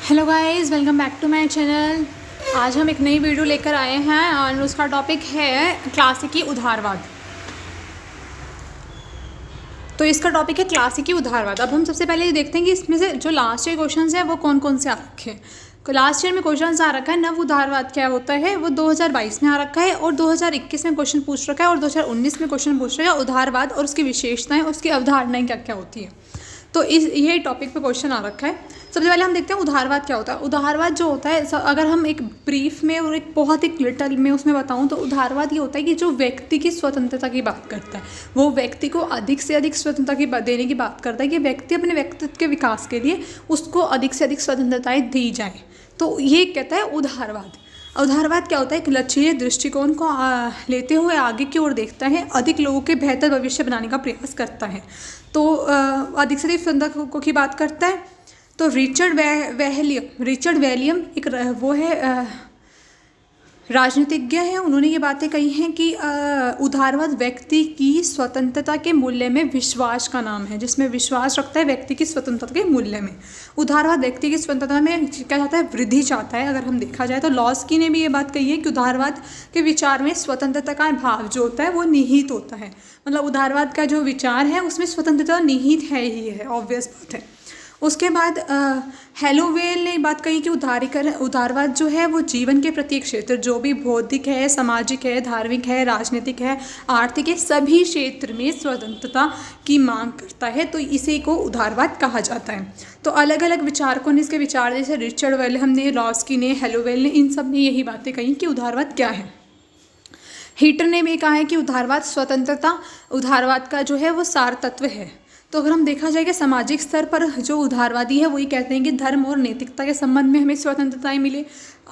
Hello guys, welcome back to my channel. आज हम एक नई वीडियो लेकर आए हैं और उसका टॉपिक है क्लासिकी उदारवाद। तो इसका टॉपिक है क्लासिकी उदारवाद। अब हम सबसे पहले ये देखते हैं कि इसमें से जो लास्ट ईयर क्वेश्चंस हैं वो कौन कौन से आ रखे हैं। लास्ट ईयर में क्वेश्चंस आ रखा है नव उदारवाद क्या होता है, वो 2022 में आ रखा है, और 2021 में क्वेश्चन पूछ रखा है, और 2019 में क्वेश्चन पूछ रखा है उदारवाद और उसकी विशेषताएँ, उसकी अवधारणाएँ क्या क्या होती हैं। तो ये टॉपिक पे क्वेश्चन आ रखा है। सबसे पहले हम देखते हैं उदारवाद क्या होता है। उदारवाद जो होता है, अगर हम एक ब्रीफ में और एक बहुत ही लिटल में उसमें बताऊं तो उदारवाद ये होता है कि जो व्यक्ति की स्वतंत्रता की बात करता है, वो व्यक्ति को अधिक से अधिक स्वतंत्रता की देने की बात करता है कि व्यक्ति अपने व्यक्तित्व के विकास के लिए उसको अधिक से अधिक स्वतंत्रताएँ दी जाए। तो ये कहता है उदारवाद। उदारवाद क्या होता है? एक लचीले दृष्टिकोण को लेते हुए आगे की ओर देखता है, अधिक लोगों के बेहतर भविष्य बनाने का प्रयास करता है। तो अधिक से अधिक स्वतंत्रता की बात करता है। तो रिचर्ड वैलियम एक वो है राजनीतिज्ञ हैं। उन्होंने ये बातें कही हैं कि उदारवाद व्यक्ति की स्वतंत्रता के मूल्य में विश्वास का नाम है, जिसमें विश्वास रखता है व्यक्ति की स्वतंत्रता के मूल्य में। उदारवाद व्यक्ति की स्वतंत्रता में क्या चाहता है? वृद्धि चाहता है। अगर हम देखा जाए तो लॉस्की ने भी ये बात कही है कि उदारवाद के विचार में स्वतंत्रता का भाव जो होता है वो निहित होता है। मतलब उदारवाद का जो विचार है उसमें स्वतंत्रता निहित है ही है, ऑब्वियस बात है। उसके बाद हेलोवेल ने बात कही कि उदारवाद जो है वो जीवन के प्रत्येक क्षेत्र, जो भी बौद्धिक है, सामाजिक है, धार्मिक है, राजनीतिक है, आर्थिक है, सभी क्षेत्र में स्वतंत्रता की मांग करता है। तो इसी को उदारवाद कहा जाता है। तो अलग अलग विचारकों ने इसके विचार, जैसे रिचर्ड वेलहम ने, लॉस्की ने, हेलोवेल ने, इन सब ने यही बातें कही कि उदारवाद क्या है। हीटर ने भी कहा है कि उदारवाद का जो है वो सार तत्व है। तो अगर हम देखा जाए कि सामाजिक स्तर पर जो उदारवादी है वही कहते हैं कि धर्म और नैतिकता के संबंध में हमें स्वतंत्रताएं मिले।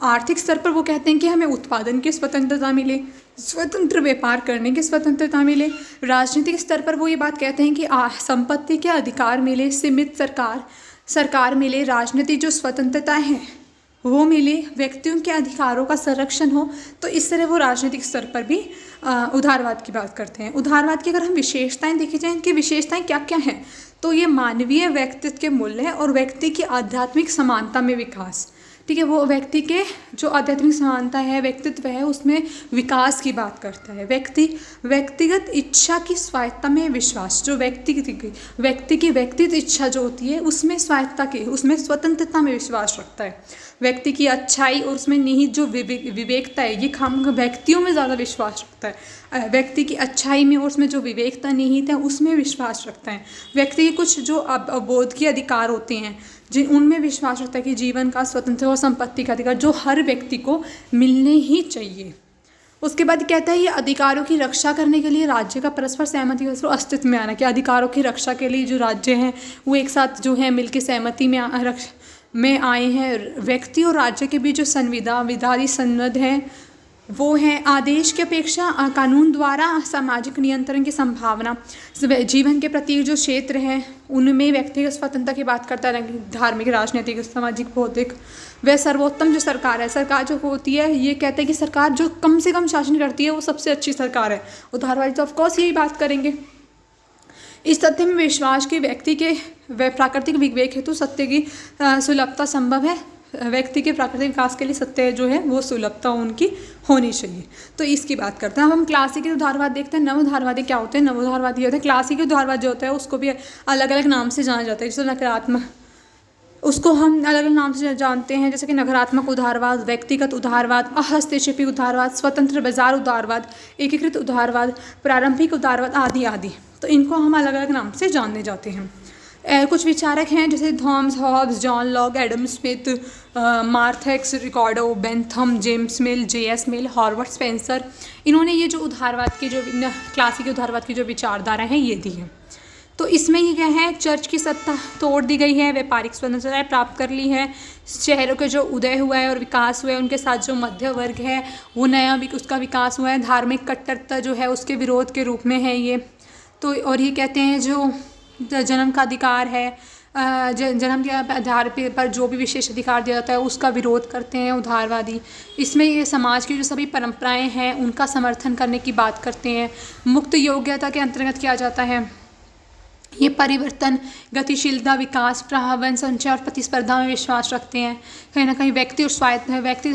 आर्थिक स्तर पर वो कहते हैं कि हमें उत्पादन की स्वतंत्रता मिले, स्वतंत्र व्यापार करने की स्वतंत्रता मिले। राजनीतिक स्तर पर वो ये बात कहते हैं कि संपत्ति के अधिकार मिले, सीमित सरकार मिले, राजनीतिक जो स्वतंत्रता है वो मिले, व्यक्तियों के अधिकारों का संरक्षण हो। तो इस तरह वो राजनीतिक स्तर पर भी उदारवाद की बात करते हैं। उदारवाद की अगर हम विशेषताएं देखी जाए, इनकी विशेषताएं क्या क्या हैं, तो ये मानवीय व्यक्तित्व के मूल्य और व्यक्ति की आध्यात्मिक समानता में विकास। ठीक है, वो व्यक्ति के जो आध्यात्मिक समानता है, व्यक्तित्व है, उसमें विकास की बात करता है। व्यक्तिगत इच्छा की स्वायत्ता में विश्वास, जो व्यक्ति की व्यक्तिगत इच्छा जो होती है उसमें स्वायत्ता की, उसमें स्वतंत्रता में विश्वास रखता है। व्यक्ति की अच्छाई और उसमें निहित जो विवेकता है, ये खाम व्यक्तियों में ज़्यादा विश्वास रखता है। व्यक्ति की अच्छाई में और उसमें जो विवेकता निहित है उसमें विश्वास रखता है। व्यक्ति के कुछ जो अबोध के अधिकार होते हैं जिन उनमें विश्वास रखता है कि जीवन का, स्वतंत्र और संपत्ति का अधिकार जो हर व्यक्ति को मिलने ही चाहिए। उसके बाद कहता है ये अधिकारों की रक्षा करने के लिए राज्य का परस्पर सहमति का अस्तित्व में आना, कि अधिकारों की रक्षा के लिए जो राज्य हैं वो एक साथ जो है मिलकर सहमति में आए हैं। व्यक्ति और राज्य के बीच जो संविधानिक संबंध है वो है आदेश की अपेक्षा कानून द्वारा सामाजिक नियंत्रण की संभावना। जीवन के प्रत्येक जो क्षेत्र है उनमें व्यक्तिगत स्वतंत्रता की बात करता है, धार्मिक, राजनीतिक, सामाजिक, बौद्धिक। वह सर्वोत्तम जो सरकार है, सरकार जो होती है ये कहते हैं कि सरकार जो कम से कम शासन करती है वो सबसे अच्छी सरकार है। उदारवादी तो ऑफकोर्स यही बात करेंगे। इस तथ्य में विश्वास कि व्यक्ति के प्राकृतिक विवेक हेतु सत्य की सुलभता संभव है। व्यक्ति के प्राकृतिक विकास के लिए सत्य जो है वो सुलभता उनकी होनी चाहिए। तो इसकी बात करते हैं। अब हम क्लासिकल उदारवाद देखते हैं। नव उदारवादी क्या होते हैं? नव उदारवादी होते हैं, क्लासिकल उदारवाद जो होता है उसको भी अलग अलग नाम से जाना जाता है। जैसे नकारात्मक, उसको हम अलग अलग नाम से जानते हैं, जैसे कि नकारात्मक उदारवाद, व्यक्तिगत उदारवाद, अहस्तक्षेपी उदारवाद, स्वतंत्र बाजार उदारवाद, एकीकृत उदारवाद, प्रारंभिक उदारवाद आदि आदि। तो इनको हम अलग अलग नाम से जाने जाते हैं। कुछ विचारक हैं जैसे Thomas Hobbes, John Locke, Adam Smith, मार्थेक्स, Ricardo, Bentham, James Mill, J S. Mill, Howard Spencer. इन्होंने ये जो उदारवाद के जो क्लासिक उदारवाद की जो विचारधारा है ये दी है। तो इसमें ये क्या है? चर्च की सत्ता तोड़ दी गई है, व्यापारिक स्वतंत्रता प्राप्त कर ली है, शहरों के जो उदय हुआ है और विकास हुआ है उनके साथ जो मध्य वर्ग है वो नया भी उसका विकास हुआ है। धार्मिक कट्टरता जो है उसके विरोध के रूप में है ये। तो और ये कहते हैं जो जन्म का अधिकार है, जन्म के आधार पर जो भी विशेष अधिकार दिया जाता है उसका विरोध करते हैं उदारवादी। इसमें ये समाज की जो सभी परंपराएं हैं उनका समर्थन करने की बात करते हैं। मुक्त योग्यता के अंतर्गत किया जाता है। ये परिवर्तन, गतिशीलता, विकास, प्रभावन, संचय और प्रतिस्पर्धा में विश्वास रखते हैं। कहीं ना कहीं व्यक्ति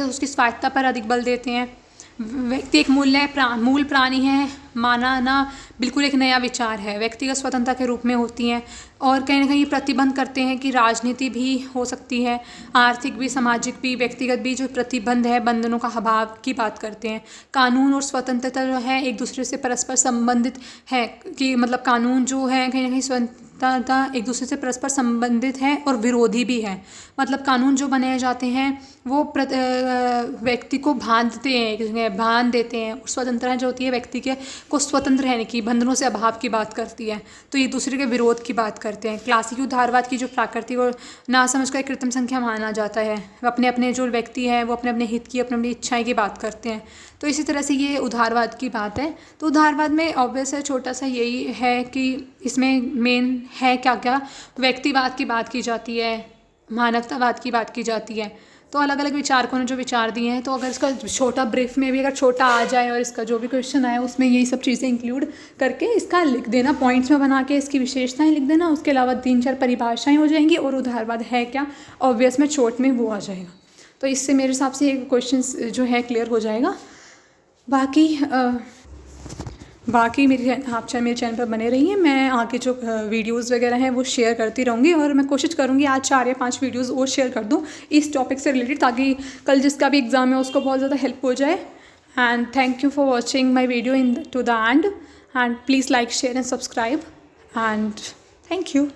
उसकी स्वायत्ता पर अधिक बल देते हैं। व्यक्ति एक मूल प्राणी है, मानना बिल्कुल एक नया विचार है, व्यक्तिगत स्वतंत्रता के रूप में होती हैं। और कहीं ना कहीं प्रतिबंध करते हैं कि राजनीति भी हो सकती है, आर्थिक भी, सामाजिक भी, व्यक्तिगत भी जो प्रतिबंध है, बंधनों का अभाव की बात करते हैं। कानून और स्वतंत्रता जो है एक दूसरे से परस्पर संबंधित है, कि मतलब कानून जो है कहीं ना कहीं स्वतंत्रता एक दूसरे से परस्पर संबंधित है और विरोधी भी है। मतलब कानून जो बनाए जाते हैं वो व्यक्ति को बांध देते हैं। और स्वतंत्रता जो होती है व्यक्ति के को स्वतंत्र रहने की, बंधनों से अभाव की बात करती है। तो एक दूसरे के विरोध की बात करते हैं। क्लासिक उदारवाद की जो प्राकृतिक और ना समझ कर कृत्रिम संख्या माना जाता है, अपने अपने जो व्यक्ति है वो अपने अपने हित की, अपनी अपनी इच्छाएं की बात करते हैं। तो इसी तरह से ये उदारवाद की बात है। तो उदारवाद में ऑब्वियस है, छोटा सा यही है कि इसमें मेन है क्या क्या, व्यक्तिवाद की बात की जाती है, मानवतावाद की बात की जाती है। तो अलग अलग विचारकों ने जो विचार दिए हैं, तो अगर इसका छोटा ब्रीफ में भी अगर छोटा आ जाए और इसका जो भी क्वेश्चन आए उसमें यही सब चीज़ें इंक्लूड करके इसका लिख देना, पॉइंट्स में बना के इसकी विशेषताएं लिख देना। उसके अलावा 3-4 परिभाषाएं हो जाएंगी और उदारवाद है क्या ऑब्वियस में शॉर्ट में वो आ जाएगा। तो इससे मेरे हिसाब से एक क्वेश्चन जो है क्लियर हो जाएगा। बाकी आप मेरे चैनल पर बने रहिए। मैं आगे जो वीडियोस वगैरह हैं वो शेयर करती रहूँगी और मैं कोशिश करूँगी आज 4 या 5 वीडियोस और शेयर कर दूँ इस टॉपिक से रिलेटेड, ताकि कल जिसका भी एग्ज़ाम है उसको बहुत ज़्यादा हेल्प हो जाए। And thank you for watching my video to the end, and please like, share and subscribe, and thank you.